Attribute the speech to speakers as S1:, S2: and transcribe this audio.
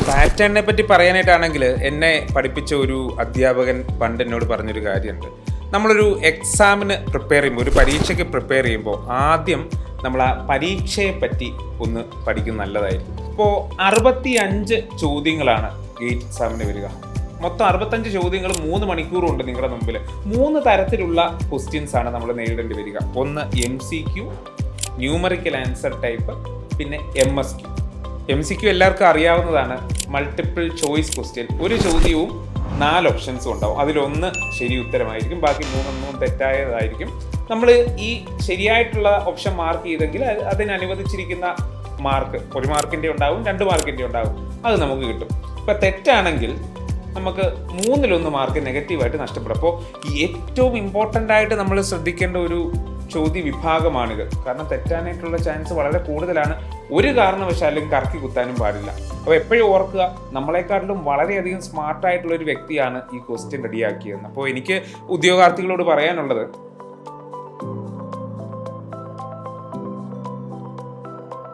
S1: പാറ്റേണിനെ പറ്റി പറയാനായിട്ടാണെങ്കിൽ എന്നെ പഠിപ്പിച്ച ഒരു അധ്യാപകൻ പണ്ട് എന്നോട് പറഞ്ഞൊരു കാര്യമുണ്ട്. നമ്മളൊരു എക്സാമിന് പ്രിപ്പയർ ചെയ്യുമ്പോൾ, ഒരു പരീക്ഷയ്ക്ക് പ്രിപ്പയർ ചെയ്യുമ്പോൾ ആദ്യം നമ്മൾ ആ പരീക്ഷയെ പറ്റി ഒന്ന് പഠിക്കുന്നത് നല്ലതായിരിക്കും. ഇപ്പോൾ 65 ചോദ്യങ്ങളാണ് ഗേറ്റ് എക്സാമിന് വരിക. മൊത്തം 65 ചോദ്യങ്ങൾ 3 മണിക്കൂറുണ്ട് നിങ്ങളുടെ മുമ്പിൽ. 3 തരത്തിലുള്ള ക്വസ്റ്റ്യൻസ് ആണ് നമ്മൾ നേരിടേണ്ടി വരിക. ഒന്ന് MCQ, ന്യൂമറിക്കൽ ആൻസർ ടൈപ്പ്, പിന്നെ MSQ. MCQ എല്ലാവർക്കും അറിയാവുന്നതാണ്, മൾട്ടിപ്പിൾ ചോയ്സ് ക്വസ്റ്റ്യൻ. ഒരു ചോദ്യവും 4 ഓപ്ഷൻസും ഉണ്ടാവും. അതിലൊന്ന് ശരി ഉത്തരമായിരിക്കും, ബാക്കി 3 തെറ്റായതായിരിക്കും. നമ്മൾ ഈ ശരിയായിട്ടുള്ള ഓപ്ഷൻ മാർക്ക് ചെയ്തെങ്കിൽ അതിനനുവദിച്ചിരിക്കുന്ന മാർക്ക് 1 മാർക്കിൻ്റെ ഉണ്ടാവും, 2 മാർക്കിൻ്റെ ഉണ്ടാവും, അത് നമുക്ക് കിട്ടും. ഇപ്പം തെറ്റാണെങ്കിൽ നമുക്ക് 3-1 മാർക്ക് നെഗറ്റീവായിട്ട് നഷ്ടപ്പെടും. അപ്പോൾ ഏറ്റവും ഇമ്പോർട്ടൻ്റ് ആയിട്ട് നമ്മൾ ശ്രദ്ധിക്കേണ്ട ഒരു ചോദ്യ വിഭാഗമാണിത്. കാരണം തെറ്റാനായിട്ടുള്ള ചാൻസ് വളരെ കൂടുതലാണ്. ഒരു കാരണവശാലും കറക്കി കുത്താനും പാടില്ല. അപ്പോൾ എപ്പോഴും ഓർക്കുക, നമ്മളെക്കാട്ടിലും വളരെയധികം സ്മാർട്ടായിട്ടുള്ള ഒരു വ്യക്തിയാണ് ഈ ക്വസ്റ്റ്യൻ റെഡിയാക്കിയത്. അപ്പോൾ എനിക്ക് ഉദ്യോഗാർത്ഥികളോട് പറയാനുള്ളത്,